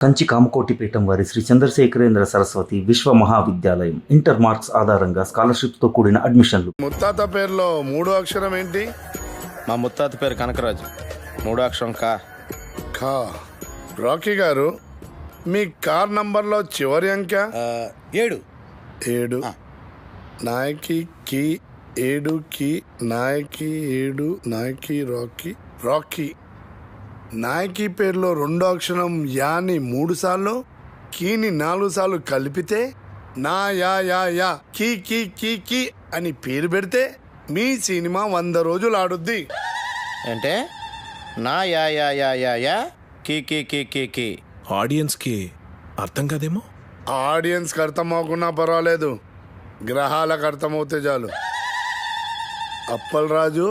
కంచి కామకోటిపీఠం వారి శ్రీ చంద్రశేఖరేంద్ర సరస్వతి విశ్వ మహావిద్యాలయం inter marks ఆధారంగా స్కాలర్షిప్తో కూడిన అడ్మిషన్లు. ముత్తాత పేరులో మూడో అక్షరం ఏంటి? మా ముత్తాత పేరు కనకరాజు. మూడో అక్షరం కా. ఖా. రాకీ గారు, మీ కార్ నంబర్లో చివరి అంక 7. 7. నాయకి కి 7 కి నాయకి 7 నాయకి రాకీ రాకీ. నాయకి పేరులో రెండో అక్షరం యాని 3 సార్లు, కీని 4 సార్లు కలిపితే నా యా యా యా కీ కీ కీ కీ అని పేరు పెడితే మీ సినిమా 100 రోజులు ఆడుద్ది. అంటే నా యా యా యా యా యా కీ కీ కీ కీ కీ. ఆడియన్స్కి అర్థం కాదేమో. ఆడియన్స్కి అర్థం అవ్వకున్నా పర్వాలేదు, గ్రహాలకు అర్థమవుతే చాలు. అప్పల్ రాజు,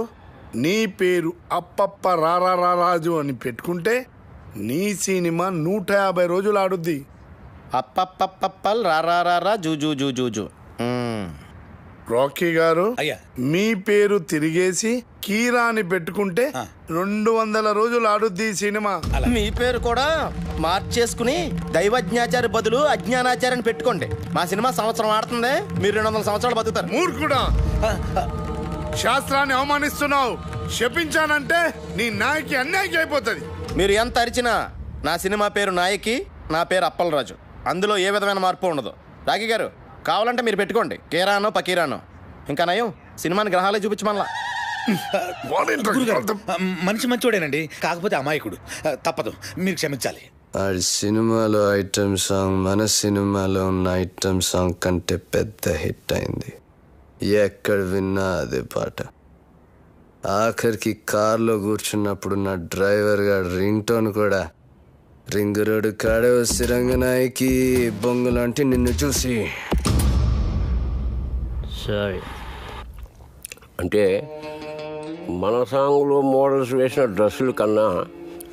నీ పేరు అప్పప్ప రారారాజు అని పెట్టుకుంటే నీ సినిమా 150 రోజులు ఆడుద్ది. అప్పప్పప్పల్ రారారా జూజూ జూజూ. రాకీ గారు, అయ్యా, మీ పేరు తిరిగేసి కీరా అని పెట్టుకుంటే 200 రోజులు ఆడుద్ది ఈ సినిమా. మీ పేరు కూడా మార్చేసుకుని దైవజ్ఞాచారి బదులు అజ్ఞానాచార్యని పెట్టుకోండి. మా సినిమా సంవత్సరం ఆడుతుంది, మీరు 200 సంవత్సరాలు బతుకుతారు. మూర్ఖుడా, శాస్త్రాన్ని అవమానిస్తున్నావు. శపించానంటే నీ నాయకి అన్యాయం అయిపోతుంది. మీరు ఎంత అరిచినా నా సినిమా పేరు నాయకి, నా పేరు అప్పలరాజు. అందులో ఏ విధమైన మార్పు ఉండదు. రాకీ గారు, కావాలంటే మీరు పెట్టుకోండి కేరానో పకీరానో. ఇంకా నయం, సినిమాని గ్రహాలే చూపించమల్లా. మనిషి మంచోడేనండి, కాకపోతే అమాయకుడు. తప్పదు, మీరు క్షమించాలి. ఆడి సినిమాలో ఐటమ్ సాంగ్ మన సినిమాలో ఉన్న ఐటమ్ సాంగ్ కంటే పెద్ద హిట్ అయింది. ఎక్కడ విన్నా అదే పాట. ఆఖరికి కార్లో కూర్చున్నప్పుడు నా డ్రైవర్ గారు రింగ్ టోన్ కూడా రింగ్ రోడ్డు కాడే వస్తే రంగనాయకి బొంగులాంటి నిన్ను చూసి. సరే, అంటే మన సాంగ్లో మోడల్స్ వేసిన డ్రెస్సుల కన్నా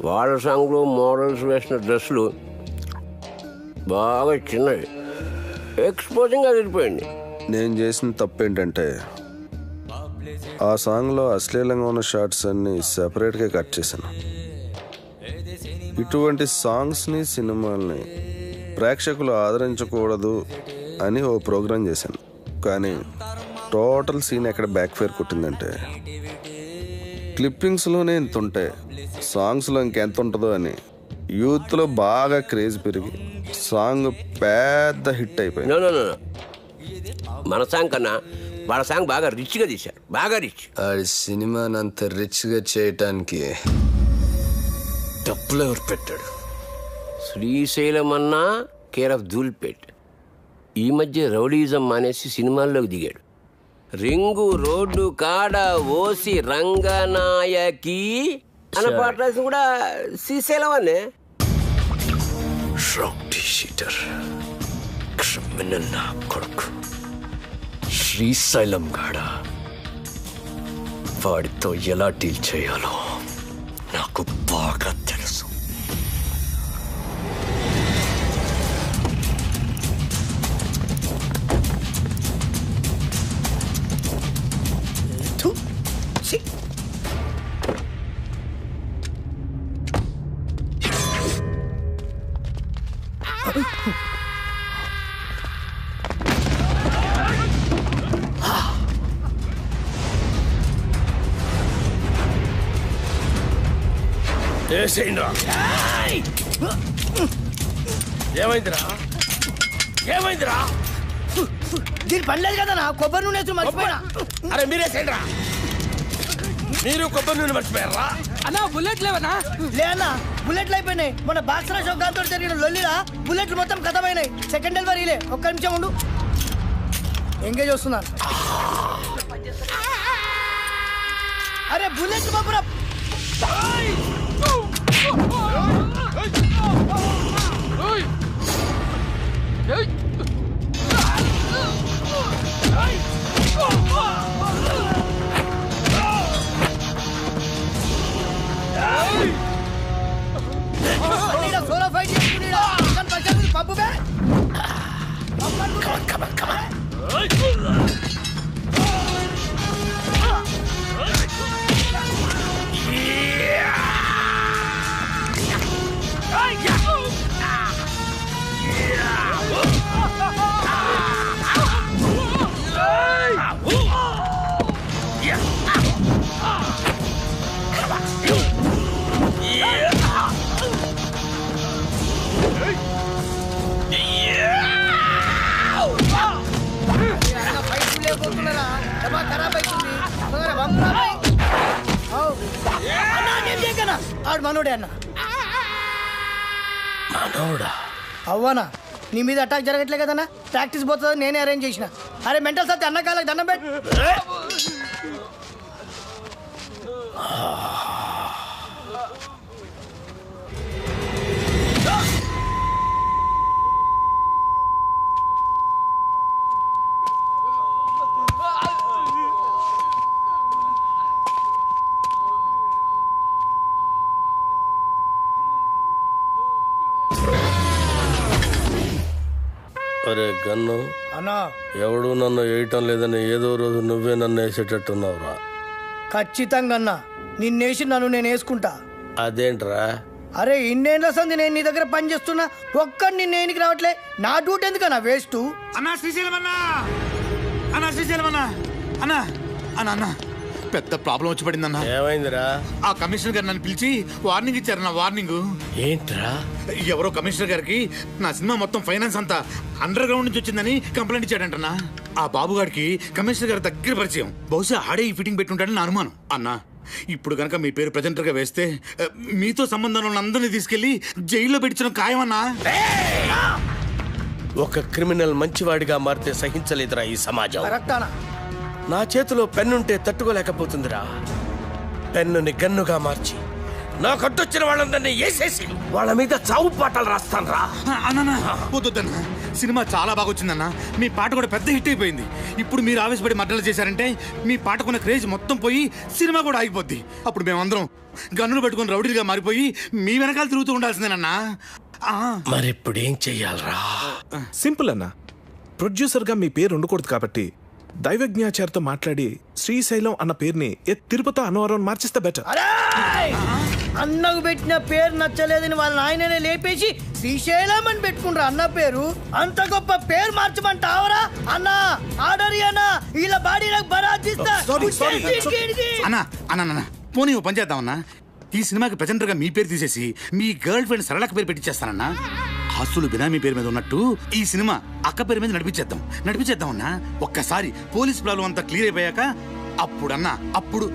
వాళ్ళ సాంగ్లో మోడల్స్ వేసిన డ్రెస్సులు బాగా చిన్నవి, ఎక్స్పోజింగ్ అది వెళ్ళిపోయింది. నేను చేసిన తప్పు ఏంటంటే ఆ సాంగ్లో అశ్లీలంగా ఉన్న షార్ట్స్ అన్ని సెపరేట్గా కట్ చేశాను. ఇటువంటి సాంగ్స్ని సినిమాల్ని ప్రేక్షకులు ఆదరించకూడదు అని ఓ ప్రోగ్రాం చేశాను. కానీ టోటల్ సీన్ ఎక్కడ బ్యాక్ ఫైర్ కొట్టిందంటే క్లిప్పింగ్స్లోనే ఇంత ఉంటే సాంగ్స్లో ఇంకెంత ఉంటుందో అని యూత్లో బాగా క్రేజ్ పెరిగి సాంగ్ పెద్ద హిట్ అయిపోయింది. మన సాంగ్ కన్నా వాళ్ళ సాంగ్ బాగా రిచ్గా తీశారు, బాగా రిచ్. ఆడి సినిమాని అంత రిచ్గా చేయటానికి డబ్బులు ఎవరు పెట్టాడు? శ్రీశైలం అన్నా కేర్ ఆఫ్ ధూల్పేట్. ఈ మధ్య రౌడీజం మానేసి సినిమాల్లోకి దిగాడు. రింగు రోడ్డు కాడ ఓసి రంగనాయకి అన్న పాట రాసి కూడా శ్రీశైలం అనే. రౌడీ షీటర్, క్రిమినల్ నా కొడుకు శ్రీశైలం గాడ. వాడితో ఎలా డీల్ చేయాలో నాకు బాగా తెలుసు. ఏమైందిరా ఏమైందిరా? దీని పనిలేదు కదా నా కొబ్బరి నూనె మర్చిపోయినా. అరే మీరేసేయండిరా, మీరు కొబ్బరి నూనె మర్చిపోయారా? అన్నా బుల్లెట్ లేవనా? లేనా బుల్లెట్లు అయిపోయినాయి. మన బాక్సరా షోకాంతో జరిగిన లొల్లిలా బుల్లెట్లు మొత్తం కథమైనాయి. సెకండ్ డెలివరీలే. ఒక్క నిమిషం ఉండు, ఎంగేజ్ వస్తున్నాను. అరే బుల్లెట్ బాబురా. సోలో ఫైట్ పప్పు ఆడు మనోడే అన్న. మనోడా? అవ్వనా నీ మీద అటాక్ జరగట్లే కదన్నా, ప్రాక్టీస్ పోతుంది నేనే అరేంజ్ చేసిన. అరే మెంటల్ సత్తి అన్న కాళ్ళకి దండం పెట్టు. అరే గన్ను, అన్నా ఎవడు నన్ను వేయటం లేదని ఏదో రోజు నువ్వే నన్ను వేసేటట్టున్నావురా. ఖచ్చితంగా అన్నా, నిన్నేసి నన్ను నేను వేసుకుంటా. అదేంట్రా? అరే ఇన్నేళ్ళ సంది నేను నీ దగ్గర పని చేస్తున్నా, ఒక్కడు నిన్నేనికి రావట్లే. నా డ్యూటీ ఎందుకన్నా వేస్ట్? అన్నా శ్రీశైలం అన్నా, అన్నా శ్రీశైలం అన్నా, అన్నా అన్నా అన్నా పెద్ద ప్రాబ్లం వచ్చి పడిందన్నా. ఏమైందిరా? ఆ కమిషనర్ గారు నన్ను పిలిచి వార్నింగ్ ఇచ్చారు. నా వార్నింగ్ ఏంట్రా? ఎవరో కమిషనర్ గారికి నా సినిమా మొత్తం ఫైనాన్స్ అంతా అండర్ గ్రౌండ్ నుంచి వచ్చిందని కంప్లైంట్ ఇచ్చాడంటన్నా. ఆ బాబు గారికి కమిషనర్ గారి దగ్గర పరిచయం, బహుశా ఆడే ఈ ఫిట్టింగ్ పెట్టుంటాడని నా అనుమానం. అన్నా ఇప్పుడు కనుక మీ పేరు ప్రెజెంటర్ గా వేస్తే మీతో సంబంధం ఉన్న అందరినీ తీసుకెళ్లి జైల్లో పెట్టించడం ఖాయమన్నా. ఒక క్రిమినల్ మంచివాడిగా మారితే సహించలేదురా ఈ సమాజం. కరెక్టానా? నా చేతిలో పెన్నుంటే తట్టుకోలేకపోతుందిరా. పెన్నుని గన్నుగా మార్చి నా కట్టొచ్చిన వాళ్ళందరినీ వేసేసి వాళ్ళ మీద చావు పాటలు రాస్తాను రా. అన్నా వద్దన్నా, సినిమా చాలా బాగా వచ్చిందన్నా. మీ పాట కూడా పెద్ద హిట్ అయిపోయింది. ఇప్పుడు మీరు ఆవేశపడి మర్డర్లు చేశారంటే మీ పాటకున్న క్రేజ్ మొత్తం పోయి సినిమా కూడా ఆగిపోద్ది. అప్పుడు మేమందరం గన్నులు పెట్టుకుని రౌడీలుగా మారిపోయి మీ వెనకాల తిరుగుతూ ఉండాల్సిందేనన్నా. మరి ఇప్పుడు ఏం చెయ్యాలరా? సింపుల్ అన్న, ప్రొడ్యూసర్ గా మీ పేరు ఉండకూడదు కాబట్టి దైవజ్ఞాచారితో మాట్లాడి శ్రీశైలం అన్న పేరుని తిరుపతి అన్నవరం మార్చిస్తే బెటర్. అన్నకు పెట్టిన పేరు నచ్చలేదని వాళ్ళ ఆయననే లేపేసి శ్రీశైలం అని పెట్టుకుంటారు అన్న పేరు. అంత గొప్ప పేరు మార్చమంటావరా అన్న? ఆర్డర్ అన్నా, ఇలా బాడీ నాకు బరాజిస్తా. అన్నా అన్నా పోనీ ఓ పని చేద్దామన్నా, ఈ సినిమాకి ప్రెజెంటర్ గా మీ పేరు తీసేసి మీ గర్ల్ ఫ్రెండ్ సరళక పేరు పెట్టించేస్తానన్నా. ఆస్తులు బినామీ పేరు మీద ఉన్నట్టు ఈ సినిమా అక్క పేరు మీద నడిపించేద్దామన్నా. ఒక్కసారి పోలీస్ ప్రాబ్లం అంతా క్లియర్ అయిపోయాక అప్పుడు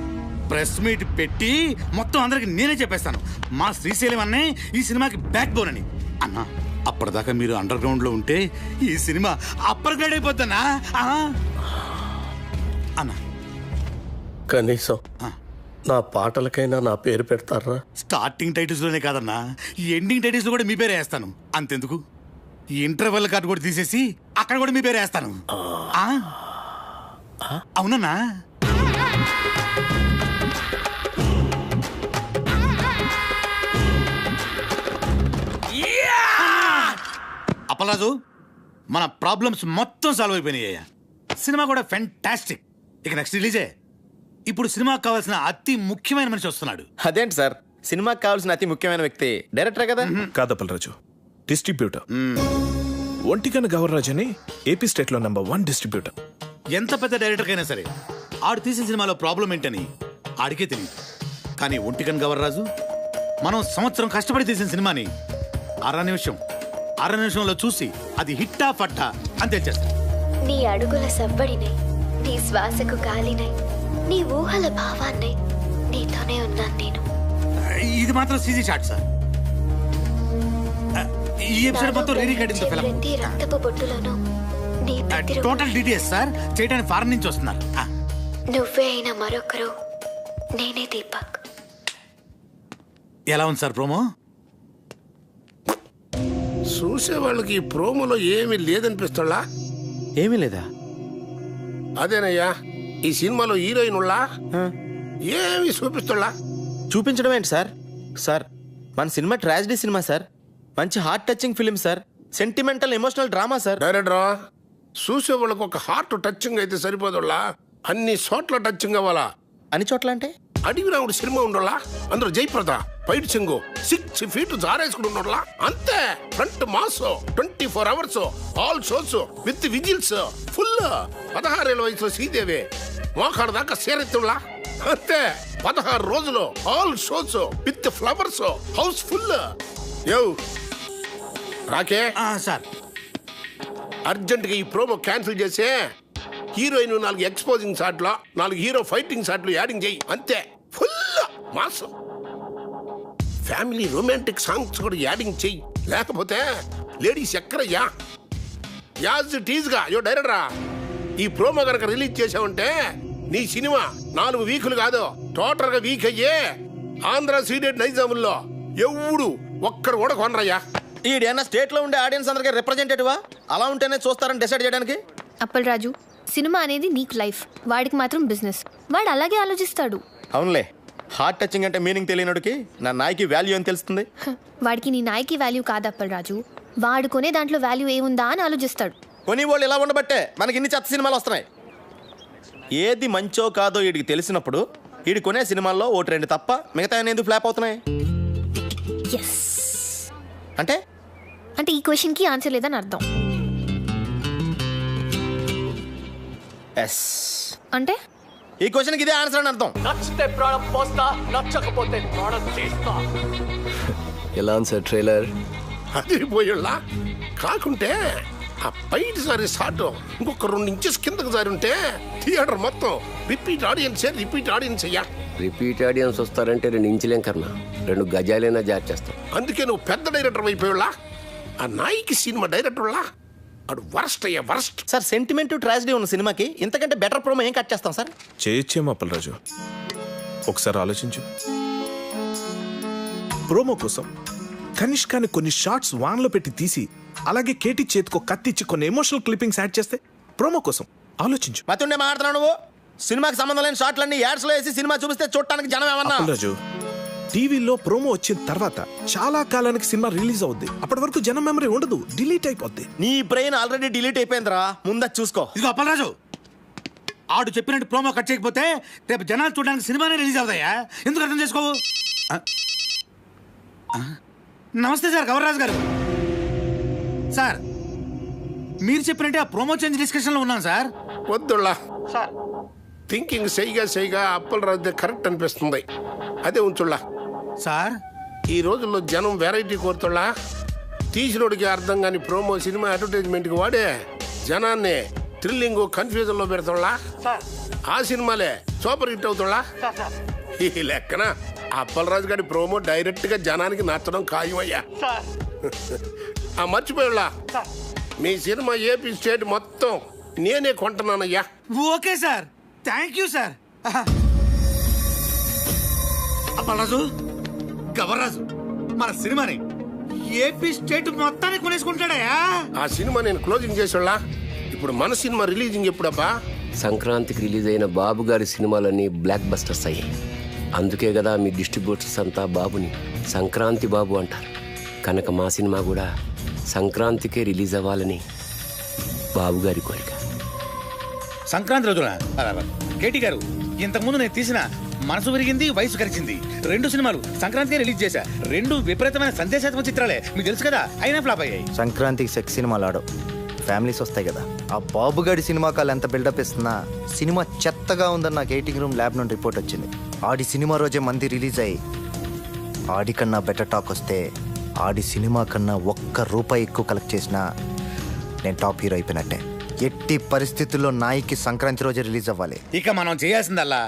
ప్రెస్ మీట్ పెట్టి మొత్తం అందరికి నేనే చెప్పేస్తాను మా శ్రీశైలం అన్నే ఈ సినిమాకి బ్యాక్ బోన్ అని. అన్నా అప్పటిదాకా మీరు అండర్ గ్రౌండ్ లో ఉంటే ఈ సినిమా అప్పర్ గ్రేడ్ అయిపోద్దన్నా. అన్నా కనీసం నా పాటలకైనా నా పేరు పెడతారా? స్టార్టింగ్ టైటిల్స్ లోనే కాదన్నా, ఎండింగ్ టైటిల్స్ లో కూడా మీ పేరే వేస్తాను. అంతెందుకు, ఇంటర్వెల్ కార్డు కూడా తీసేసి అక్కడ కూడా మీ పేరే వేస్తాను. అవునన్నా? అప్పలరాజు, మన ప్రాబ్లమ్స్ మొత్తం సాల్వ్ అయిపోయినాయ్యా. సినిమా కూడా ఫెంటాస్టిక్. ఇక నెక్స్ట్ రిలీజే. ఇప్పుడు సినిమాకి కావాల్సిన అతి ముఖ్యమైన మనిషి వస్తున్నాడు. అదేంటి సార్, సినిమాకి కావాల్సిన అతి ముఖ్యమైన వ్యక్తి డైరెక్టరే కదా? కాదప్పలరాజు, డిస్ట్రిబ్యూటర్. ఒంటికన్న గవర్రాజ్ అని ఏపీ స్టేట్ లో #1 డిస్ట్రిబ్యూటర్. ఎంత పెద్ద డైరెక్టర్ అయినా సరే ఆడు తీసిన సినిమాలో ప్రాబ్లం ఏంటని ఆడికే తెలియదు. కానీ ఒంటికన్ గవర్రాజు మనం సంవత్సరం కష్టపడి తీసిన సినిమాని అర నిమిషంలో చూసి అది హిట్టా ఫట్టా అని తెలిచేస్తా. నీ అడుగుల సవ్వడినై, నీ శ్వాసకు గాలినై, నీ ఊహల భావాన్నై నీతోనే ఉన్నాను నేను. ఇది మాత్రం సీజీ షాట్ సార్. ఈ ఎపిసోడ్ మొత్తం రీ రికార్డింగ్ తో ఫిల్మ్. ప్రతి రక్తపు బొట్టులోనూ నీ టోటల్ డీటెయిల్స్ సార్ చేయడానికి ఫారెన్ నుంచి వస్తున్నారు. నువ్వే అయినా మరొకరు, నేనే దీపక్. ఎలా ఉంది సార్ ప్రోమో? చూసే వాళ్ళకి ఈ ప్రోమోలో ఏమీ లేదనిపిస్తుందా? ఏమీ లేదా? అదేనయ్యా, ఈ సినిమాలో హీరోయిన్ ఉళ్ళా ఏమి చూపిస్తుందా? చూపించడం ఏంటి సార్? సార్ మన సినిమా ట్రాజడీ సినిమా సార్, మంచి heart touching film sir, sentimental emotional drama sir. డైరెక్టరా, చూసే వాళ్ళకి ఒక హార్ట్ టచింగ్ అయితే సరిపోదులా, అన్ని చోట్ల టచింగ్ అవ్వాలా. అన్ని చోట్ల అంటే అడిగి రావుడు సినిమా ఉండోలా, అందులో జయప్రద ఫైట్ సింగు 6 feet జారేసుకుని ఉండోలా. అంతే, front mass 24 hours all shows with whistles full. 16 ఏళ్ళ వయసులో శ్రీదేవి మోకాడు దాకా సేరెత్తులా. అంతే, 16 రోజులు all shows with flowers house full. యో రాకే సార్, అర్జెంట్ గా ఈ ప్రోమో క్యాన్సిల్ చేసి హీరోయిన్ 4 ఎక్స్పోజింగ్ షాట్లో 4 హీరో ఫైటింగ్ షాట్లు యాడింగ్ చేయి అంతే. ఫుల్ మాసం. ఫ్యామిలీ రొమాంటిక్ సాంగ్స్ కూడా యాడింగ్ చెయ్యి, లేకపోతే లేడీస్ ఎక్కడయ్యా. యాజ్ టీజ్గా యో డైరెక్టరా ఈ ప్రోమో కనుక రిలీజ్ చేసావంటే నీ సినిమా 4 వీకులు కాదు టోటల్గా వీక్ అయ్యే ఆంధ్ర సీడెడ్ నైజాముల్లో ఎవడు ఒక్కడు కూడా కొనరయ్యా. ఈడేనా స్టేట్ లో ఉండే ఆడియన్స్ అందరికి రిప్రజెంటేటివా? అలా ఉంటేనే చూస్తారని డిసైడ్ చేయడానికి. అప్పల్ రాజు, సినిమా అనేది నీకు లైఫ్, వాడికి మాత్రం బిజినెస్. వాడు అలాగే ఆలోచిస్తాడు. అవునులే, హార్ట్ టచింగ్ అంటే మీనింగ్ తెలియనుడికి నా నాయకి వాల్యూ అని తెలుస్తుంది. వాడికి నీ నాయకి వాల్యూ కాదు అప్పల్ రాజు, వాడు కొనే దాంట్లో వాల్యూ ఏముందా అని ఆలోచిస్తాడు. కొని వాళ్ళు ఇలా ఉండబట్టే మనకి ఇన్ని చెత్త సినిమాలు వస్తున్నాయి. ఏది మంచో కాదో వీడికి తెలిసినప్పుడు వీడి కొనే సినిమాల్లో 1-2 తప్ప మిగతా ఎందుకు ఫ్లాప్ అవుతున్నాయి? అంటే అంటే ఈ క్వశ్చన్ కి ఆన్సర్ లేదని అర్థం. అంటే ఈ క్వశ్చన్ కి ఇదే ఆన్సర్ అని అర్థం. నచ్చితే ప్రాణం పోస్తా, నచ్చకపోతే ప్రాణం తీస్తా. ఎలా సార్ ట్రైలర్? అది పోయేళ్ళ కాకుంటే ఆ బయట సారి షాట్ ఇంకొక 2 ఇంచెస్ కిందకు జారి ఉంటే థియేటర్ మొత్తం రిపీట్ ఆడియన్స్ అయ్యా. రిపీట్ ఆడియన్స్ వస్తారంటే 2 ఇంచులేం కన్నా 2 గజాలైనా జార్ చేస్తాం. అందుకే నువ్వు పెద్ద డైరెక్టర్ అయిపోయేళ్ళ. ఆ నాయికి సినిమా డైరెక్టర్లా అడు వరస్ట్ అయ్యా, వరస్ట్. సార్ సెంటిమెంట్ ట్రాజడీ ఉన్న సినిమాకి ఇంతకంటే బెటర్ ప్రోమో ఏం కట్ చేస్తాం సార్? చేయొచ్చేమో అప్పల్ రాజు, ఒకసారి ఆలోచించు. ప్రోమో కోసం కనిష్కాని కొన్ని షార్ట్స్ వాన్లో పెట్టి తీసి అలాగే కేటీ చేతికో కత్తిచ్చి కొన్ని ఎమోషనల్ క్లిప్పింగ్స్ యాడ్ చేస్తే ప్రోమో కోసం ఆలోచించు. మతుండే మాట్లాడుతున్నావు నువ్వు. సినిమాకి సంబంధం లేని షాట్లన్నీ యాడ్స్ లో వేసి సినిమా చూపిస్తే చూడటానికి జనం ఏమన్నా? అప్పల్ రాజు, టీవీలో ప్రోమో వచ్చిన తర్వాత చాలా కాలానికి సినిమా రిలీజ్ అవుద్ది. అప్పటి వరకు జనం మెమరీ ఉండదు, డిలీట్ అయిపోద్ది. నీ బ్రెయిన్ ఆల్రెడీ డిలీట్ అయిపోయిందిరా, ముందు చూసుకో. ఇదిగో అప్పల్ రాజు, ఆడు చెప్పినట్టు ప్రోమో కట్ చేయకపోతే రేపు జనాలు చూడడానికి సినిమానే రిలీజ్ అవుతాయా? ఎందుకు అర్థం చేసుకోవు? నమస్తే సార్, గవర్రాజు గారు. సార్ మీరు చెప్పినట్టే ఆ ప్రోమో చేంజ్ డిస్కషన్ లో ఉన్నాను సార్. వద్దుళ్ళా సార్, థింకింగ్ సైగా అప్పల్ రాజు కరెక్ట్ అనిపిస్తుంది. అదే ఉంచుళ్ళా సార్. ఈ రోజుల్లో జనం వెరైటీ కోరుతుళ్ళా. తీసినోడికి అర్థం కాని ప్రోమో సినిమా అడ్వర్టైజ్మెంట్కి వాడే జనాన్ని థ్రిల్లింగ్ కన్ఫ్యూజన్ లో పెడతాళ్ళా. ఆ సినిమాలే సూపర్ హిట్ అవుతాళ్ళా. ఈ లెక్కన అప్పల్ రాజు గారి ప్రోమో డైరెక్ట్ గా జనానికి నచ్చడం ఖాయమయ్యా. ఆ మర్చిపోయాళ్ళా, మీ సినిమా ఏపీ స్టేట్ మొత్తం నేనే కొంటున్నానయ్యా. Okay sir, thank you sir. Appalaraju, Gavarraju మన సినిమాని ఏపీ స్టేట్ మొత్తాన్ని కొనేసుకుంటాడయా. ఆ సినిమా నేను క్లోజింగ్ చేసేళ్ళా. ఇప్పుడు మన సినిమా రిలీజింగ్ ఎప్పుడబ్బా? సంక్రాంతికి రిలీజ్ అయిన బాబు గారి సినిమాలన్నీ బ్లాక్ బస్టర్స్ అయ్యాయి. అందుకే కదా మీ డిస్ట్రిబ్యూటర్స్ అంతా బాబుని సంక్రాంతి బాబు అంటారు. కనుక మా సినిమా కూడా సంక్రాంతికే రిలీజ్ అవ్వాలని బాబు గారి కోరిక. సంక్రాంతి రోజున కేటీ గారు, ఇంతకుముందు నేను తీసిన మనసు విరిగింది వయసు గరిచింది 2 సినిమాలు సంక్రాంతికే రిలీజ్ చేశా. 2 విపరీతమైన సందేశాత్మక చిత్రాలే, మీకు తెలుసు కదా, అయినా ఫ్లాప్ అయ్యాయి. సంక్రాంతికి సెక్స్ సినిమాలు ఆడవు, ఫ్యామిలీస్ వస్తాయి కదా. ఆ బాబుగాడి సినిమా కాలు ఎంత బిల్డప్ ఇస్తున్నా సినిమా చెత్తగా ఉందని నాకు ఎయిటింగ్ రూమ్ ల్యాబ్ నుండి రిపోర్ట్ వచ్చింది. ఆడి సినిమా రోజే మంది రిలీజ్ అయ్యి ఆడికన్నా బెటర్ టాక్ వస్తే ఆడి సినిమా కన్నా ₹1 ఎక్కువ కలెక్ట్ చేసినా నేను టాప్ హీరో అయిపోయినట్టే. ఎట్టి పరిస్థితుల్లో నాయికి సంక్రాంతి రోజే రిలీజ్ అవ్వాలి. ఇక మనం చేయాల్సిందల్లా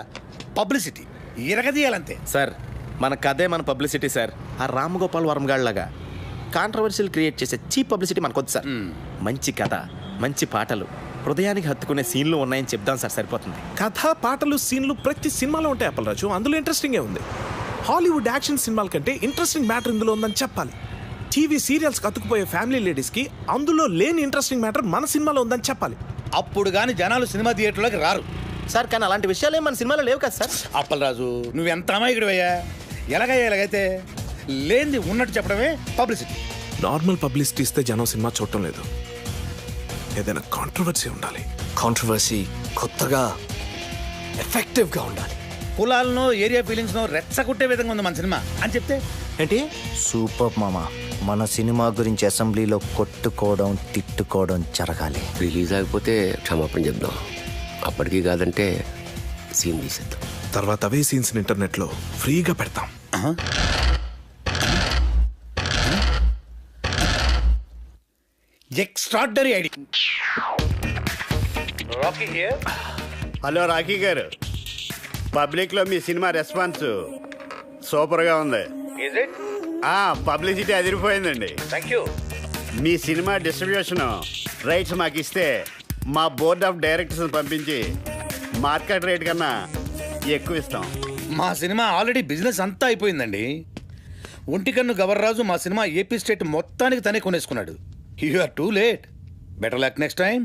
పబ్లిసిటీ ఇరగదీయాలంతే. సార్ మన కథే మన పబ్లిసిటీ సార్. ఆ రామ్ గోపాల్ వర్మ గాళ్ళగా కాంట్రవర్షియల్ క్రియేట్ చేసే చీప్ పబ్లిసిటీ మనకొద్దు సార్. మంచి కథ, మంచి పాటలు, హృదయానికి హత్తుకునే సీన్లు ఉన్నాయని చెప్దాం సార్, సరిపోతుంది. కథ, పాటలు, సీన్లు ప్రతి సినిమాలో ఉంటాయి అప్పల్ రాజు, అందులో ఇంట్రెస్టింగే ఉంది. హాలీవుడ్ యాక్షన్ సినిమాల కంటే ఇంట్రెస్టింగ్ మ్యాటర్ ఇందులో ఉందని చెప్పాలి. టీవీ సీరియల్స్ కతుకుపోయే ఫ్యామిలీ లేడీస్ కి అందులో లేని ఇంట్రెస్టింగ్ మ్యాటర్ మన సినిమాలో ఉందని చెప్పాలి. అప్పుడు గాని జనాలు సినిమా థియేటర్లోకి రారు సార్. కానీ అలాంటి విషయాలు మన సినిమాలో లేవు కదా సార్. అప్పల్ రాజు, నువ్వెంత అమాయకుడివయ్యా. ఎలాగైతే లేనిది ఉన్నట్టు చెప్పడమే పబ్లిసిటీ. నార్మల్ పబ్లిసిటీ ఇస్తే జనం సినిమా చూడటం లేదు, ఏదైనా కాంట్రవర్సీ ఉండాలి. కాంట్రవర్సీ కొత్తగా ఎఫెక్టివ్గా ఉండాలి. కులాలను, ఏరియా ఫీలింగ్స్ నో రెచ్చగొట్టే విధంగా ఉంది మన సినిమా అని చెప్తే ఏంటి? సూపర్ మామా. మన సినిమా గురించి అసెంబ్లీలో కొట్టుకోవడం, తిట్టుకోవడం జరగాలి. రిలీజ్ అయిపోతే క్షమాపణ చెప్దాం, అప్పటికీ కాదంటే సీన్ తీసేద్దాం. తర్వాత అవే సీన్స్ ఇంటర్నెట్లో ఫ్రీగా పెడతాం. ఎక్స్ట్రార్డనరీ ఐడియా. హలో రాఖీ గారు, పబ్లిక్లో మీ సినిమా రెస్పాన్స్ సూపర్గా ఉంది. పబ్లిసిటీ అదిరిపోయిందండి. మీ సినిమా డిస్ట్రిబ్యూషన్ రైట్స్ మాకు ఇస్తే మా బోర్డ్ ఆఫ్ డైరెక్టర్స్ పంపించి మార్కెట్ రేట్ కన్నా ఎక్కువ ఇస్తాం. మా సినిమా ఆల్రెడీ బిజినెస్ అంతా అయిపోయిందండి. ఒంటికన్ను గవర్రాజు మా సినిమా ఏపీ స్టేట్ మొత్తానికి తనే కొనేసుకున్నాడు. You are too late. Better luck next time.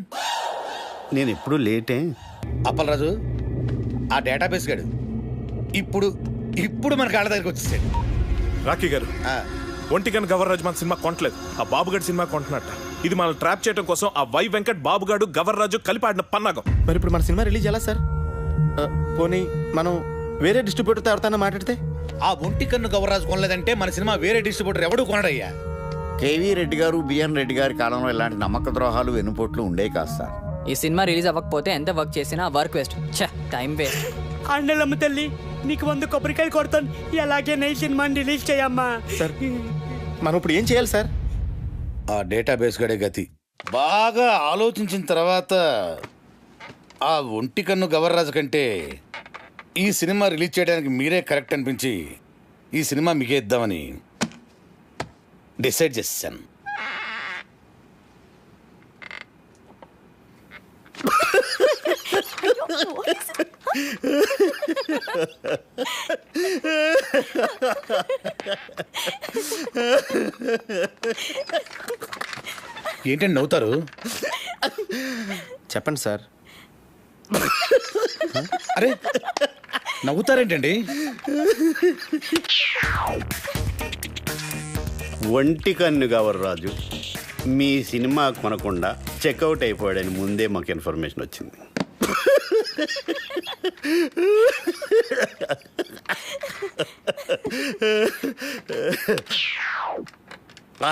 నేను ఎప్పుడు లేటే. అప్పలరాజు, ఆ డేటాబేస్ గాడు ఇప్పుడు ఇప్పుడు మన కాళ్ళ దగ్గరికి వచ్చేసాడు. రాఖీ గారు, ఒంటికన్ గవర్రాజు మన సినిమా కొనట్లేదు, ఆ బాబుగాడి సినిమా కొంటున్నట్ట. ఇది మనం ట్రాప్ చేయడం కోసం ఆ వై వెంకట్ బాబుగాడు గవర్రాజు కలిపి ఆడిన పన్నాగం. మరి ఇప్పుడు మన సినిమా రిలీజ్ ఎలా సార్? పోనీ మనం వేరే డిస్ట్రిబ్యూటర్తో ఎవరితో మాట్లాడితే? ఆ ఒంటికన్ను గవర్రాజు కొనలేదంటే మన సినిమా వేరే డిస్ట్రిబ్యూటర్ ఎవడు కొనడయ్యా. కేవీ రెడ్డి గారు, బిఎన్ రెడ్డి గారి కాలంలో ఇలాంటి నమ్మక ద్రోహాలు వెనుపోట్లు ఉండే కాదు సార్. ఈ సినిమా రిలీజ్ అవ్వకపోతే ఎంత వర్క్ చేసినా వర్క్ వేస్ట్, టైం వేస్ట్. అండలమ్మ తల్లి, నీకు 100 కొబ్బరికాయలు కొడతాను. ఎలాగే నై సినిమాని రిలీజ్ చేయమ్మా. సార్ మనం ఇప్పుడు ఏం చేయాలి సార్? ఆ డేటాబేస్ గడే గతి. బాగా ఆలోచించిన తర్వాత ఆ ఒంటికన్ను గవర్రాజు కంటే ఈ సినిమా రిలీజ్ చేయడానికి మీరే కరెక్ట్ అనిపించి ఈ సినిమా మీకే ఇద్దామని డిసైడ్ చేశాను. ఏంటండి నవ్వుతారు? చెప్పండి సార్. అరే నవ్వుతారేంటండి? ఒంటికన్ను గవర్రాజు మీ సినిమా కొనకుండా చెక్అవుట్ అయిపోయాడని ముందే మాకు ఇన్ఫర్మేషన్ వచ్చింది.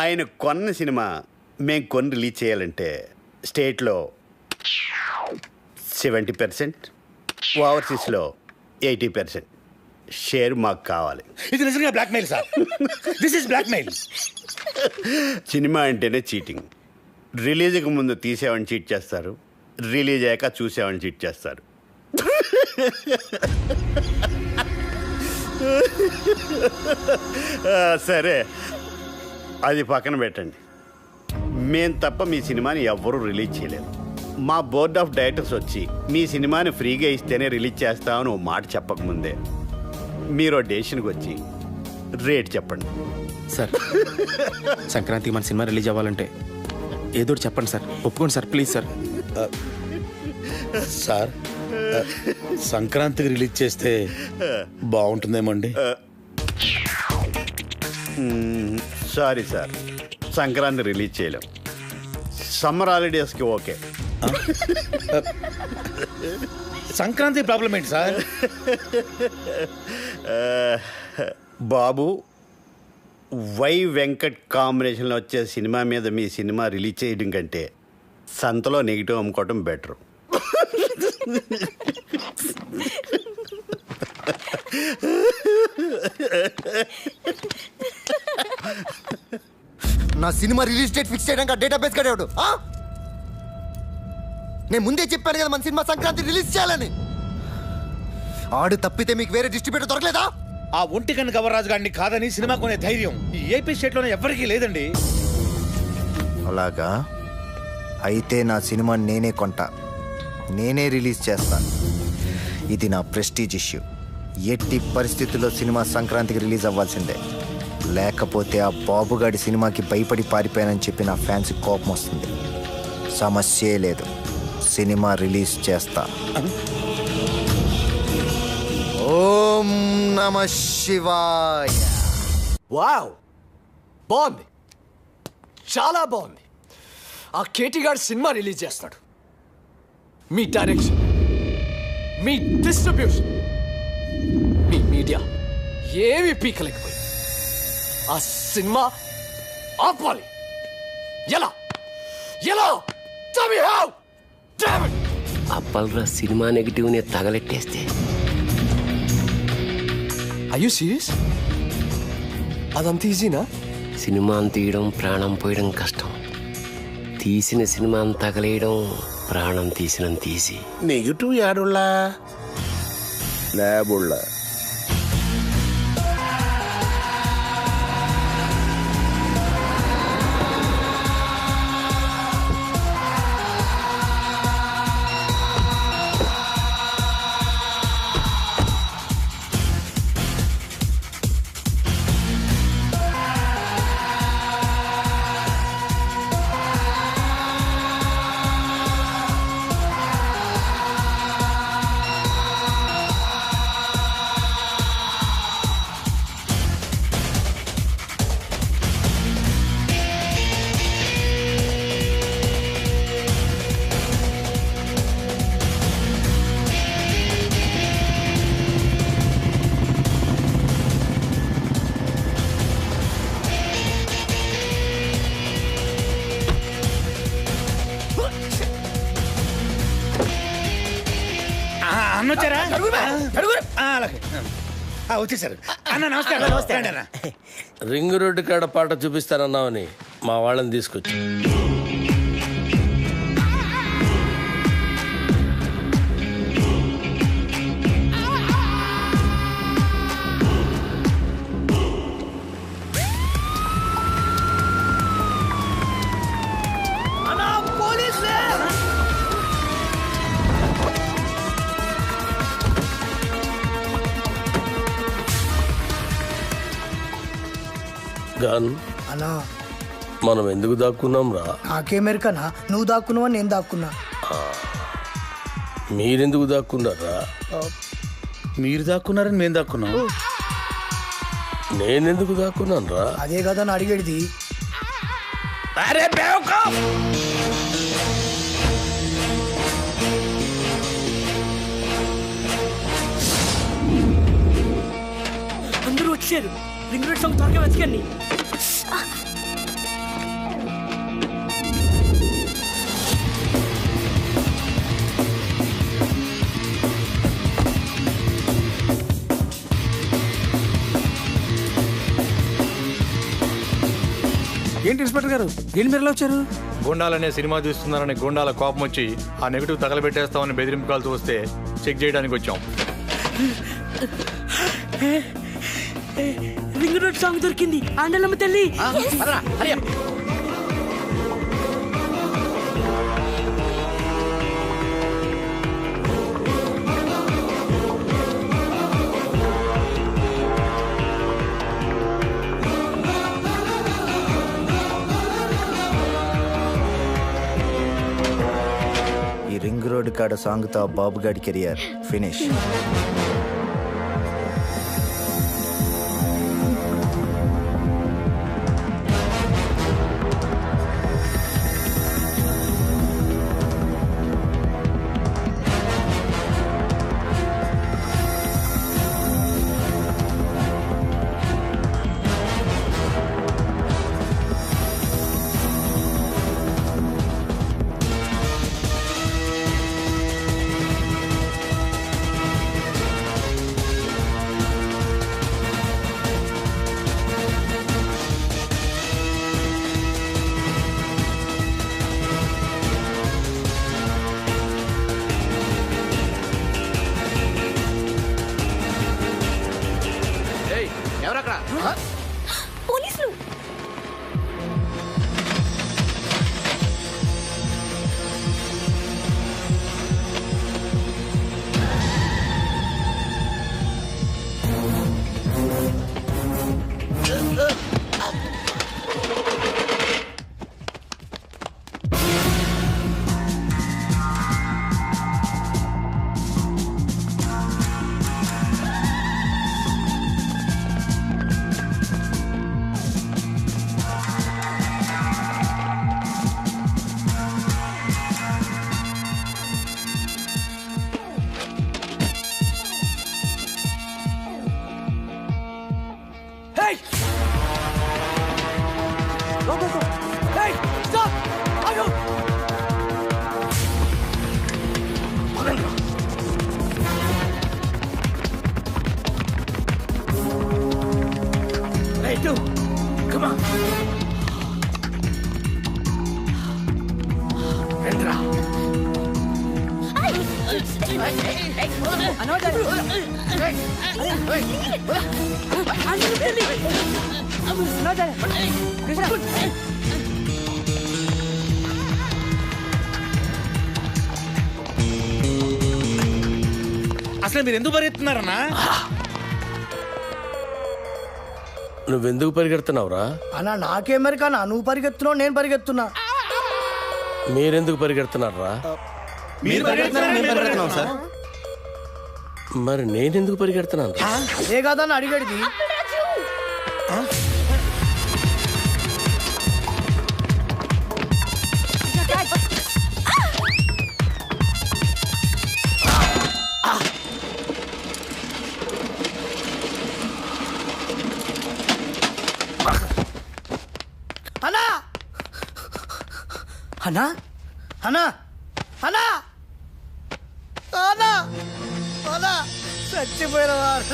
ఆయన కొన్న సినిమా మేము కొని రిలీజ్ చేయాలంటే స్టేట్లో 70%, ఓవర్సీస్లో 80% షేర్ మాకు కావాలి. ఇది నిజంగా blackmail sir. This is blackmail. Cinema అంటేనే చీటింగ్. రిలీజ్కి ముందు తీసేవాడిని చీట్ చేస్తారు, రిలీజ్ అయ్యాక చూసేవాడిని చీట్ చేస్తారు. సరే, అది పక్కన పెట్టండి. మేం తప్ప మీ సినిమాని ఎవ్వరూ రిలీజ్ చేయలేరు. మా బోర్డ్ ఆఫ్ డైరెక్టర్స్ వచ్చి మీ సినిమాని ఫ్రీగా ఇస్తేనే రిలీజ్ చేస్తామని ఓ మాట చెప్పకముందే మీరు డెసిషన్కి వచ్చి రేట్ చెప్పండి. సార్ సంక్రాంతికి మన సినిమా రిలీజ్ అవ్వాలంటే ఏదో చెప్పండి సార్. ఒప్పుకోండి సార్, ప్లీజ్ సార్. సార్ సంక్రాంతికి రిలీజ్ చేస్తే బాగుంటుందేమోండి. సారీ సార్, సంక్రాంతి రిలీజ్ చేయలేం. సమ్మర్ హాలిడేస్కి ఓకే. సంక్రాంతి ప్రాబ్లం ఏంటి సార్? బాబు వై వెంకట్ కాంబినేషన్లో వచ్చే సినిమా మీద మీ సినిమా రిలీజ్ చేయడం కంటే సంతలో నెగిటివ్ అమ్ముకోవటం బెటర్. నా సినిమా రిలీజ్ డేట్ ఫిక్స్ చేయడానికి డేటాబేస్ గడేవాడు. నేను ముందే చెప్పాను కదా మన సినిమా సంక్రాంతి రిలీజ్ చేయాలని. ఆడు తప్పితే మీకు వేరే డిస్ట్రిబ్యూటర్ దొరకలేదా? ఆ ఒంటికన్ను గవర్రాజు గారిని కాదని సినిమా కొనే ధైర్యం ఈ ఏపీ స్టేట్లోనే ఎవరికీ లేదండి. అలాగా అయితే నా సినిమా నేనే కొంటా, నేనే రిలీజ్ చేస్తాను. ఇది నా ప్రెస్టీజ్ ఇష్యూ. ఎట్టి పరిస్థితుల్లో సినిమా సంక్రాంతికి రిలీజ్ అవ్వాల్సిందే. లేకపోతే ఆ బాబుగాడి సినిమాకి భయపడి పారిపోయానని చెప్పి నా ఫ్యాన్స్కి కోపం వస్తుంది. సమస్యే లేదు, సినిమా రిలీజ్ చేస్తా. ఓం నమ శివాయ. వావ్, బాగుంది, చాలా బాగుంది. ఆ కేటీ గారు సినిమా రిలీజ్ చేస్తాడు. మీ డైరెక్షన్, మీ డిస్ట్రిబ్యూషన్, మీ మీడియా ఏమి పీకలేకపోయి ఆ సినిమా ఆపాలి. ఎలా ఎలా అప్పల్రా సినిమా నెగిటివ్ని తగలెట్టేస్తే. అయ్యో సీరియస్? అదంత ఈజీనా? సినిమా తీయడం ప్రాణం పోయడం కష్టం, తీసిన సినిమా తగలేయడం ప్రాణం తీసినంత తీసి నెగిటివ్ యాడుల్లా ల్యాబుళ్ళ అన్నొచ్చారా వచ్చేసారు అన్న నమస్తే అన్న. రింగ్ రోడ్డు కాడ పాట చూపిస్తానన్నావని మా వాళ్ళని తీసుకొచ్చి గన్ అన్నా మనం ఎందుకు దాక్కున్నాం రా? నాకేమెరకనా నువ్వు దాక్కున్నావా నేను దాక్కున్నా? మీరెందుకు దాక్కున్నారా? మీరు దాక్కున్నారని మేము దాక్కున్నాం. నేనెందుకు దాక్కున్నాను రా? అదే కదా నా అడిగేది. అరే అందరూ వచ్చారు. రింగ్ రోడ్ సాంగ్ త్వరగా వెతకండి. ఏంటి ఇన్స్పెక్టర్ గారు ఏంటి మీరు ఎలా వచ్చారు? గుండాలనే సినిమా చూస్తున్నారని గుండాల కోపం వచ్చి ఆ నెగిటివ్ తగలబెట్టేస్తామని బెదిరింపు కాల్తో వస్తే చెక్ చేయడానికి వచ్చాం. రింగ్ రోడ్ సాంగ్ దొరికింది. ఆండలమ్మ తల్లి. ఈ రింగ్ రోడ్ కాడ సాంగ్తో బాబు గాడి కెరియర్ ఫినిష్. అసలు మీరు ఎందుకు పరిగెత్తున్నారన్నా? నువ్వెందుకు పరిగెడుతున్నావురా? అన్నా నాకేమరికన్నా, నువ్వు పరిగెత్తున్నావు నేను పరిగెత్తున్నా. మీరెందుకు పరిగెడుతున్నారా? మరి నేనెందుకు పరిగెడుతున్నాను? ఏ కాదన్న అడిగడిది. అన్నా అన్నా అన్నా అన్నా అన్నా అన్నా చచ్చిపోయినవాడు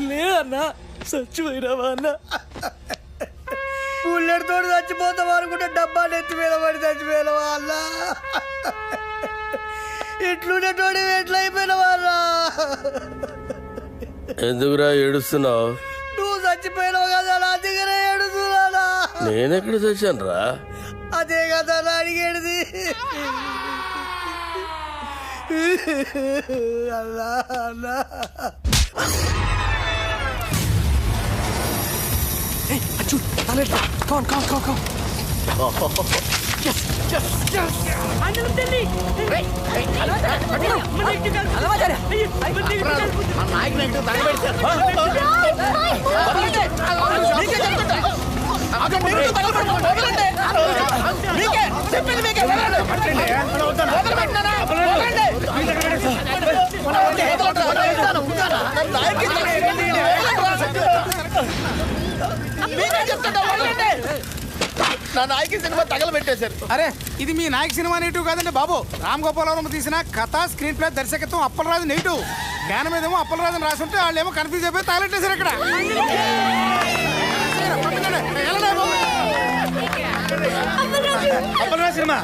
లేదన్నా, చచ్చిపోయినావా అన్న? పుల్లెడితో చచ్చిపోతాం అనుకుంటే డబ్బాలు ఎత్తి మీద పడి చచ్చిపోయినవా అన్న? ఇట్లుండేటోడి ఎట్లా అయిపోయినవా అన్న? ఎందుకురా ఏడుస్తున్నావు? నువ్వు చచ్చిపోయినావు కదా నా దగ్గర ఏడుస్తున్నానా? నేనెక్కడ చచ్చాను రా? అదే కదా నా అడిగేది. అన్నా అన్నా అచ్చు తలెట్లా. కాన్ కాన్ కాన్ కాన్. Yes, yes, yes. అన్నం తిని. నా నాయకి సినిమా తగలబెట్టేశారు. అరే ఇది మీ నాయక సినిమా నెగిటివ్ కాదండి బాబు. రామ్ గోపాలవరం తీసిన కథ, స్క్రీన్ ప్లే, దర్శకత్వం అప్పలరాజు నెగిటివ్. జ్ఞానం మీదేమో అప్పలరాజు రాసి ఉంటే వాళ్ళు ఏమో కన్ఫ్యూజ్ అయిపోయి తగలెట్టేశారు ఇక్కడ. అప్పలరాజు సినిమా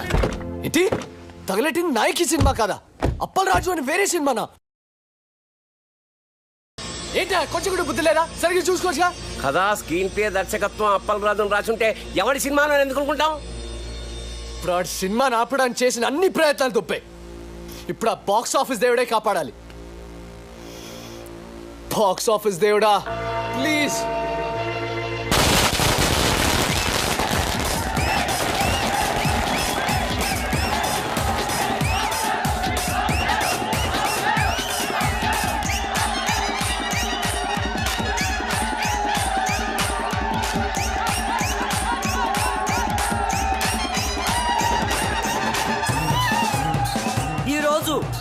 ఏంటి? తగలెట్టిన నాయకి సినిమా కాదా? అప్పలరాజు అని వేరే సినిమానా? ఏంటా కొంచెం కూడా బుద్ధి లేదా? సరిగ్గా చూసుకోవచ్చుగా. కదా స్క్రీన్ ప్లే, దర్శకత్వం అప్పలరాజు రాసుంటే ఎవరి సినిమాలో ఎందుకు అనుకుంటాం? ఇప్పుడు ఆ సినిమాని ఆపడానికి చేసిన అన్ని ప్రయత్నాలు తప్పాయి. ఇప్పుడు ఆ బాక్స్ ఆఫీస్ దేవుడే కాపాడాలి. బాక్స్ ఆఫీస్ దేవుడా ప్లీజ్.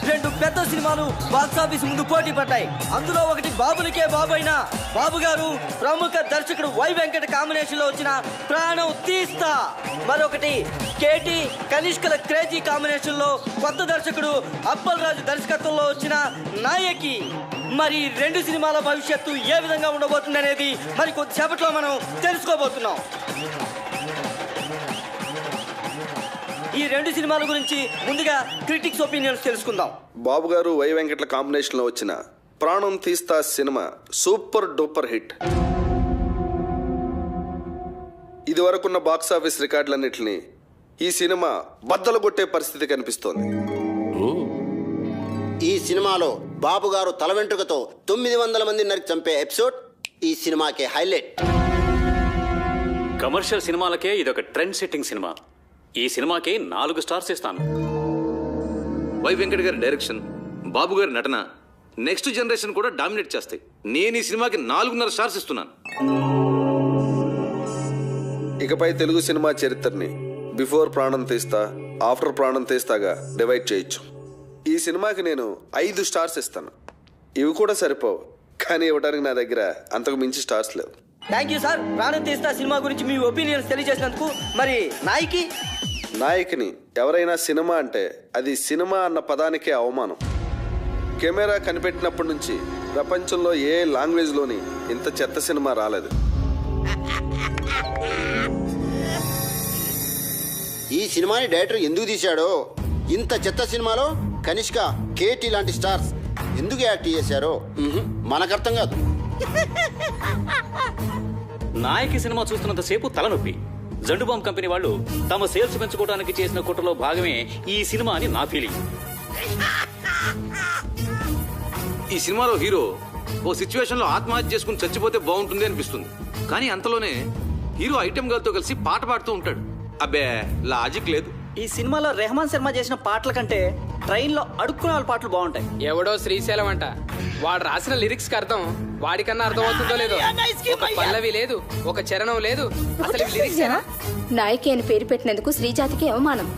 రెండు పెద్ద సినిమాలు బాక్సాఫీస్ ముందు పోటీ పడ్డాయి. అందులో ఒకటి బాబులకే బాబు అయిన బాబు గారు ప్రముఖ దర్శకుడు వై వెంకట కాంబినేషన్ లో వచ్చిన ప్రాణం తీస్తా, మరొకటి కేటీ కనిష్కల క్రేజీ కాంబినేషన్ లో కొత్త దర్శకుడు అప్పలరాజు దర్శకత్వంలో వచ్చిన నాయకి. మరి రెండు సినిమాల భవిష్యత్తు ఏ విధంగా ఉండబోతుంది అనేది మరి కొద్దిసేపట్లో మనం తెలుసుకోబోతున్నాం. ఈ రెండు సినిమాల గురించి ముందుగా క్రిటిక్స్ ఒపీనియన్స్ తెలుసుకుందాం. బాబు గారు వై వెంకట్ల కాంబినేషన్ లో వచ్చిన ప్రాణం తీస్తా సినిమా సూపర్ డూపర్ హిట్. ఇది వరకున్న బాక్సాఫీస్ రికార్డులన్నింటినీ ఈ సినిమా బద్దలు కొట్టే పరిస్థితి కనిపిస్తోంది. ఈ సినిమాలో బాబు గారు తల వెంట్రుకతో 900 మంది నరికి చంపే ఎపిసోడ్ ఈ సినిమాకే హైలైట్. కమర్షియల్ సినిమాలకే ఇదొక ట్రెండ్ సెట్టింగ్ సినిమా. ఈ సినిమాకి 4 స్టార్స్ ఇస్తాను. వై వెంకట్ గారి డైరెక్షన్, బాబు గారి నటన నెక్స్ట్ జనరేషన్ కూడా డామినేట్ చేస్తాయి. నేను ఈ సినిమాకి 4.5 స్టార్స్ ఇస్తున్నాను. ఇకపై తెలుగు సినిమా చరిత్రని బిఫోర్ ప్రాణం తీస్తా, ఆఫ్టర్ ప్రాణం తీస్తాగా డివైడ్ చేయొచ్చు. ఈ సినిమాకి నేను 5 స్టార్స్ ఇస్తాను. ఇవి కూడా సరిపోవు, కానీ ఇవ్వడానికి నా దగ్గర అంతకు మించి స్టార్స్ లేవు. Thank you sir. ప్రాణం తీస్తా సినిమా గురించి మీ ఒపీనియన్స్ తెలియజేసినందుకు. మరి నాయకిని ఎవరైనా సినిమా అంటే అది సినిమా అన్న పదానికే అవమానం. కెమెరా కనిపెట్టినప్పటి నుంచి ప్రపంచంలో ఏ లాంగ్వేజ్లోని ఇంత చెత్త సినిమా రాలేదు. ఈ ఈ సినిమాని డైరెక్టర్ ఎందుకు తీశాడో, ఇంత చెత్త సినిమాలో కనిష్క, కేటీ లాంటి స్టార్స్ ఎందుకు యాక్ట్ చేశారో మనకు అర్థం కాదు. నాయకి సినిమా చూస్తున్నంతసేపు తలనొప్పి. జండు బాంబ్ కంపెనీ వాళ్ళు తమ సేల్స్ పెంచుకోవడానికి చేసిన కుట్రలో భాగమే ఈ సినిమా అని నా ఫీలింగ్. ఈ సినిమాలో హీరో ఓ సిచ్యువేషన్ లో ఆత్మహత్య చేసుకుని చచ్చిపోతే బాగుంటుంది అనిపిస్తుంది. కానీ అంతలోనే హీరో ఐటెం గర్ల్ తో కలిసి పాట పాడుతూ ఉంటాడు. అబ్బే లాజిక్ లేదు. ఈ సినిమాలో రెహమాన్ శర్మ చేసిన పాటల కంటే ట్రైన్ లో అడుక్కునే వాళ్ళ పాటలు బాగుంటాయి. ఎవడో శ్రీశైలం అంట, వాడు రాసిన లిరిక్స్ కి అర్థం వాడికన్నా అర్థం అవుతుందో లేదో. ఒక పల్లవి లేదు, ఒక చరణం లేదు, అసలు ఇవి లిరిక్స్ ఏనా? నాయకి అని పేరు పెట్టినందుకు శ్రీజాతికి అవమానం.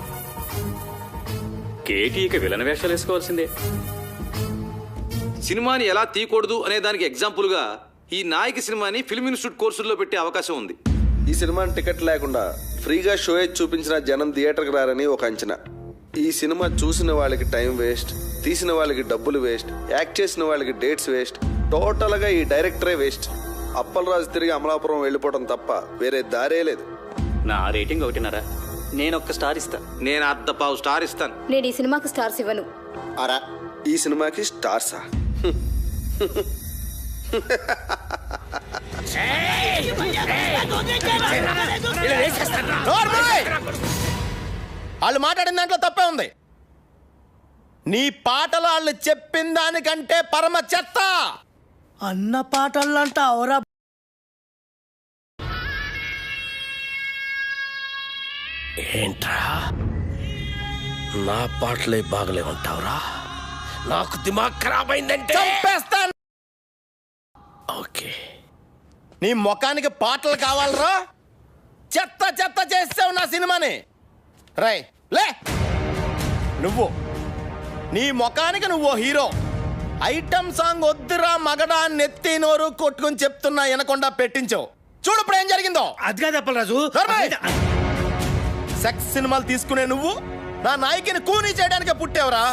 కేటీకి విలన్ వేషాలు వేసుకోవాల్సిందే. సినిమాని ఎలా తీయకూడదు అనే దానికి ఎగ్జాంపుల్ గా ఈ నాయకి సినిమాని ఫిల్మ్ ఇన్స్టిట్యూట్ కోర్సుల్లో పెట్టే అవకాశం ఉంది. ఈ సినిమాని టికెట్ లేకుండా ఫ్రీగా షో చూపించిన జనం థియేటర్కి రారని ఒక అంచనా. ఈ సినిమా చూసిన వాళ్ళకి టైం వేస్ట్, తీసిన వాళ్ళకి డబ్బులు వేస్ట్, యాక్ట్ చేసిన వాళ్ళకి డేట్స్ వేస్ట్, టోటల్గా ఈ డైరెక్టరే వేస్ట్. అప్పలరాజు తిరిగి అమలాపురం వెళ్ళిపోవడం తప్ప వేరే దారే లేదు. నా రేటింగ్ 1.5. నేను ఒక్క స్టార్ ఇస్తా. నేను 1/2 స్టార్ ఇస్తాను. నేను ఈ సినిమాకి స్టార్స్ ఇవ్వను. అరా ఈ సినిమాకి స్టార్సా? వాళ్ళు మాట్లాడిన దాంట్లో తప్పే ఉంది. నీ పాటలు వాళ్ళు చెప్పిన దానికంటే పరమ చెత్త. అన్న పాటలంట అవరా. ఏంట్రా నా పాటలే బాగలే ఉంటావురా? నాకు దిమాగ్ ఖరాబ్ అయిందంటే చంపేస్తాను. ఓకే, నీ ముఖానికి పాటలు కావాలరా? చెత్త చెత్త చేసావు నా సినిమాని. రై లే, నువ్వు నీ ముఖానికి నువ్వు హీరో. ఐటమ్ సాంగ్ వద్దురా మగడా నెత్తి నోరు కొట్టుకుని చెప్తున్నా వినకుండా పెట్టించావు. చూడు ఇప్పుడు ఏం జరిగిందో. అది కాదు అప్పలరాజు. సెక్స్ సినిమాలు తీసుకునే నువ్వు నా నాయకిని కూనీ చేయడానికి పుట్టావురా.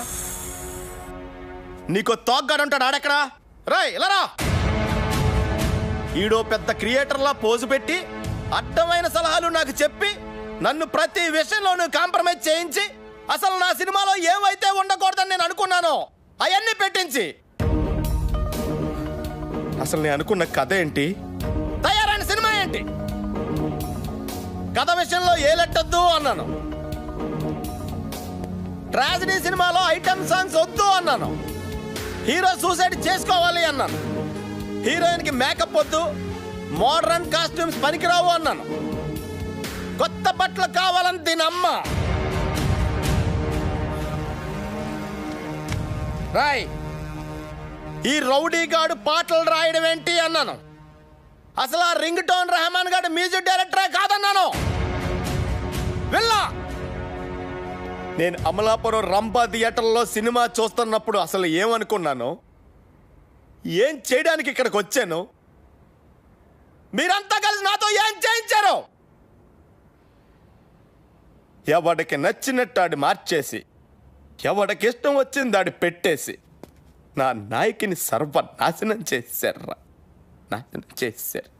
నీకు తోగ్గాడు ఉంటాడు ఆడెక్కడా? రాయ్ ఇలా రా. ఈడో పెద్ద క్రియేటర్లా పోజు పెట్టి అడ్డమైన సలహాలు నాకు చెప్పి నన్ను ప్రతి విషయంలోనూ కాంప్రమైజ్ చేయించి అసలు నా సినిమాలో ఏవైతే ఉండకూడదని నేను అనుకున్నానో అవన్నీ పెట్టించి అసలు నేను అనుకున్న కథ ఏంటి, తయారైన సినిమా ఏంటి? కథ విషయంలో ఏలెట్టద్దు అన్నాను. ట్రాజడీ సినిమాలో ఐటమ్ సాంగ్స్ వద్దు అన్నాను. హీరో సూసైడ్ చేసుకోవాలి అన్నాను. హీరోయిన్ కి మేకప్ వద్దు, మోడర్న్ కాస్ట్యూమ్స్ పనికిరావు అన్నాను. కొత్త బట్టలు కావాలని దీని అమ్మ. రాయ్, ఈ రౌడీ గాడు పాటలు రాయడం ఏంటి అన్నాను. అసలు ఆ రింగ్ టోన్ రెహమాన్ గాడు మ్యూజిక్ డైరెక్టరే కాదన్నాను. వెళ్ళా. నేను అమలాపురం రంభా థియేటర్లో సినిమా చూస్తున్నప్పుడు అసలు ఏమనుకున్నాను, ఏం చేయడానికి ఇక్కడికి వచ్చాను, మీరంతా కలిసి నాతో ఏం చేయించారు? ఎవడికి నచ్చినట్టు ఆడి మార్చేసి, ఎవడికి ఇష్టం వచ్చింది ఆడి పెట్టేసి నా నాయకిని సర్వనాశనం చేశారా, నాశనం చేశారు.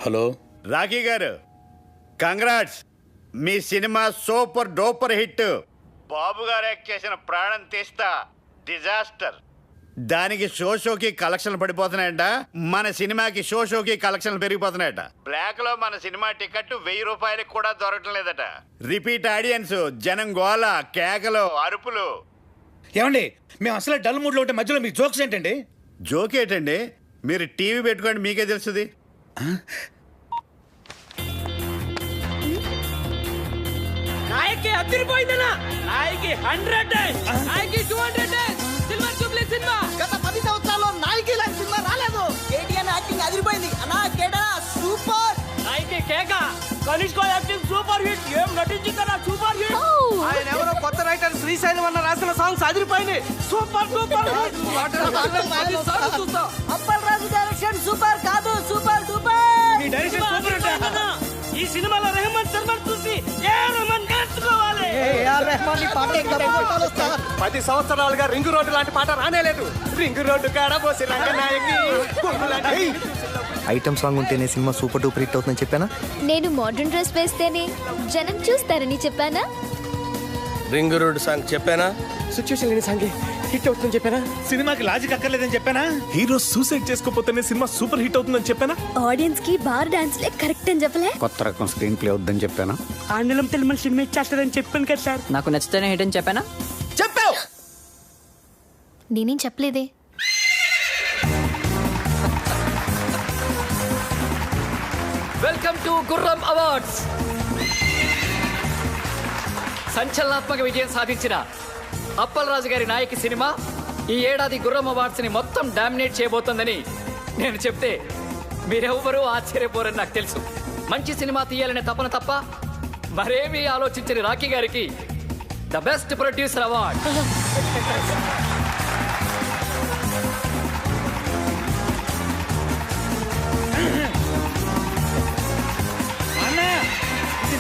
హలో రాఖీ గారు, కంగ్రాట్స్. మీ సినిమా సూపర్ డూపర్ హిట్. బాబు గారు యాక్ట్ చేసిన ప్రాణం తీస్తా డిజాస్టర్. దానికి షోకి కలెక్షన్లు పడిపోతున్నాయంట. మన సినిమాకి షోకి కలెక్షన్లు పెరిగిపోతున్నాయట. బ్లాక్ లో మన సినిమా టికెట్ 1000 రూపాయలకు కూడా దొరకటం లేదట. రిపీట్ ఆడియన్స్, జనం గోల, కేకలు, అరుపులు. ఏమండి, మేము అసలు డల్ మూడ్ లో ఉంటే మధ్యలో మీ జోక్స్ ఏంటండి? జోక్ ఏంటండి? మీరు టీవీ పెట్టుకోండి, మీకే తెలుస్తుంది. నాయకి అదిరిపోయిందనా? నాయకి 100, నాయకి 200, సిల్వర్ జూబ్లీ సినిమా. గత 10 సంవత్సరాల్లో నాయకి లాంటి సినిమా రాలేదు. కేటీఆర్ యాక్టింగ్ అదిరిపోయింది అన్నా. కేడా సూపర్. నాయకి కేక, కనిష్క యాక్టింగ్ సూపర్ హిట్. ఏం నటించిందన్నా, సూపర్ హిట్. ఆయన ఎవరో కొత్త రైటర్ శ్రీశైలం అన్న రాసిన సాంగ్స్ అదిరిపోయినాయి. Super super hit. Appalaraju direction super. సినిమాలో రెహమాన్ శర్మ చూసి ఏ రెహమాన్ నేర్చుకోవాలి. 10 సంవత్సరాలుగా రింగు రోడ్డు లాంటి పాట రానేలేదు. రింగు రోడ్డు కాడ పోసి రంగనాయకి ఐటమ్ సాంగ్ ఉంటేనే సినిమా సూపర్ డూపర్ హిట్ అవుతుందని చెప్పానా? నేను మోడర్న్ డ్రెస్ వేస్తేనే జనం చూస్తారని చెప్పానా? రింగ్ రోడ్ సాంగ్ చెప్పానా? సిచ్యువేషన్ లేని సాంగ్ హిట్ అవుతుందని చెప్పానా? సినిమాకి లాజిక్ అక్కర్లేదని చెప్పానా? హీరో సూసైడ్ చేసుకోపోతేనే సినిమా సూపర్ హిట్ అవుతుందని చెప్పానా? ఆడియన్స్ కి బార్ డాన్స్ లే కరెక్ట్ అని చెప్పలే? కొత్త రకం స్క్రీన్ ప్లే వద్దని చెప్పానా? ఆంగ్లం తెలుగు సినిమా ఇచ్చేస్తారని చెప్పాను కదా సార్. నాకు నచ్చితేనే హిట్ అని చెప్పానా? చెప్పావు. నేనేం చెప్పలేదే. వెల్కమ్ టు గుర్రం అవార్డ్స్. సంచలనాత్మక విజయం సాధించిన అప్పలరాజు గారి నాయకి సినిమా ఈ ఏడాది గుర్రం అవార్డ్స్ ని మొత్తం డామినేట్ చేయబోతోందని నేను చెప్తే మీరెవ్వరూ ఆశ్చర్యపోరని నాకు తెలుసు. మంచి సినిమా తీయాలనే తపన తప్ప మరేమీ ఆలోచించని రాఖీ గారికి ద బెస్ట్ ప్రొడ్యూసర్ అవార్డ్.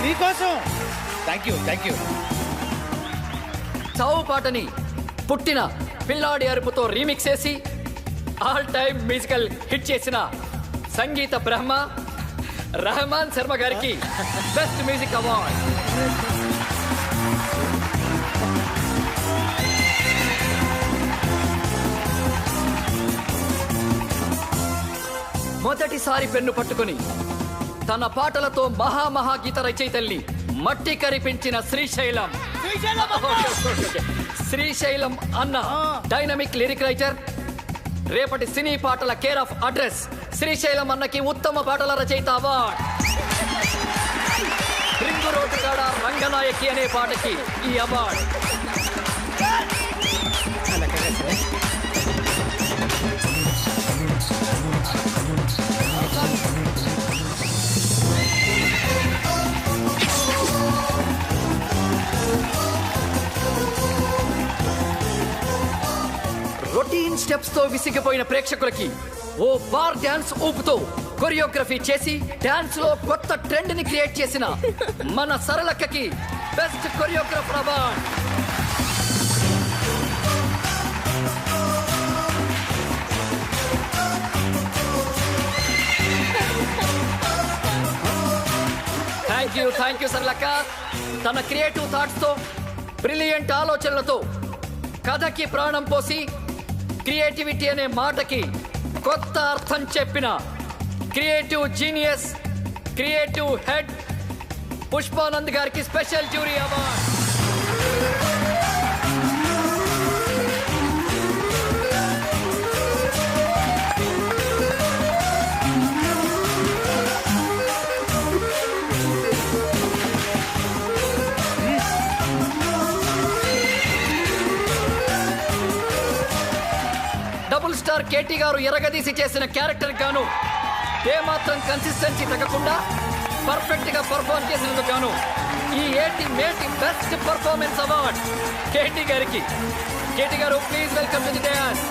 మీకోసం. Thank you. చావు పాటని పుట్టిన పిల్లాడి అరుపుతో రీమిక్స్ చేసి ఆల్ టైమ్ మ్యూజికల్ హిట్ చేసిన సంగీత బ్రహ్మ రెహమాన్ శర్మ గారికి బెస్ట్ మ్యూజిక్ అవార్డ్. మొదటిసారి పెన్ను పట్టుకుని తన పాటలతో మహాగీత రచయితల్ని మట్టి కరిపించిన శ్రీశైలం అన్న డైనమిక్ లిరిక్ రైటర్. రేపటి సినీ పాటల కేర్ ఆఫ్ అడ్రస్ శ్రీశైలం అన్నకి ఉత్తమ పాటల రచయిత అవార్డ్. రింగు రోడ్డు కాడ రంగనాయకి అనే పాటకి ఈ అవార్డ్. రొటీన్ స్టెప్స్ తో విసిగిపోయిన ప్రేక్షకులకి ఓ బార్ డాన్స్ ఊపుతో కొరియోగ్రఫీ చేసి డాన్స్ లో కొత్త ట్రెండ్ ని క్రియేట్ చేసిన మన సరళక్కకి best choreographer award. Thank you సరళక్క. తన క్రియేటివ్ థాట్స్ తో బ్రిలియంట్ ఆలోచనలతో కథకి ప్రాణం పోసి క్రియేటివిటీ అనే మాటకి కొత్త అర్థం చెప్పిన creative genius, creative head Pushpanand గారికి special jury award. Double star KT గారు ఎరగదీసి చేసిన క్యారెక్టర్ గాను ఏమాత్రం కన్సిస్టెన్సీ తగ్గకుండా పర్ఫెక్ట్ గా పర్ఫార్మ్ చేసినందుకు గాను ఈ మేటి బెస్ట్ పర్ఫార్మెన్స్ అవార్డ్ కేటీ గారికి. కేటీ గారు please welcome to the dance.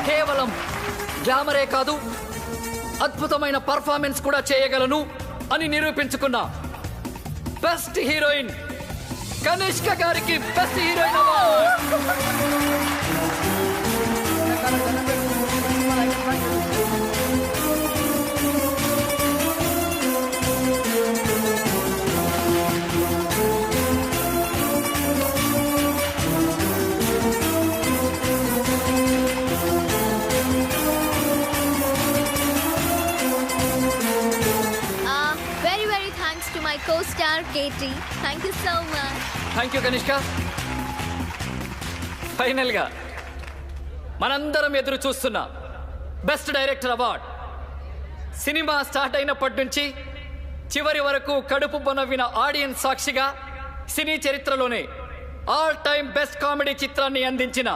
కేవలం గ్లామరే కాదు అద్భుతమైన పర్ఫార్మెన్స్ కూడా చేయగలను అని నిరూపించుకున్న బెస్ట్ హీరోయిన్ కనిష్క గారికి best heroine award. Very thanks to my co-star Katie. Thank you so much. Thank you Kanishka. Final గా మనందరం ఎదురు చూస్తున్న best director award. Cinema start అయినప్పటి నుంచి చివరి వరకు కడుపు బొనవిన ఆడియన్స్ సాక్షిగా సినీ చరిత్రలోనే ఆల్ టైమ్ బెస్ట్ కామెడీ చిత్రాన్ని అందించిన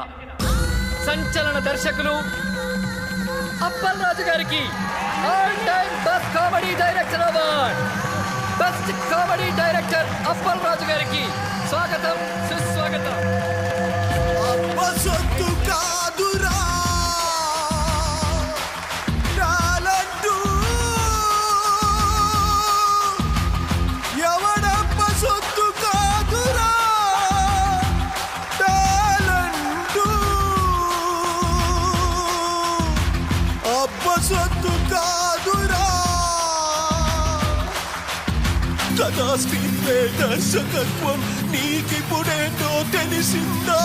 సంచలన దర్శకులు అప్పలరాజు గారికి all time best comedy director award. Best comedy director Appalaraju గారికి స్వాగతం, సుస్వాగతం. కథా స్క్రీన్ ప్లే దర్శకత్వం నీకిప్పుడేంటో తెలిసిందా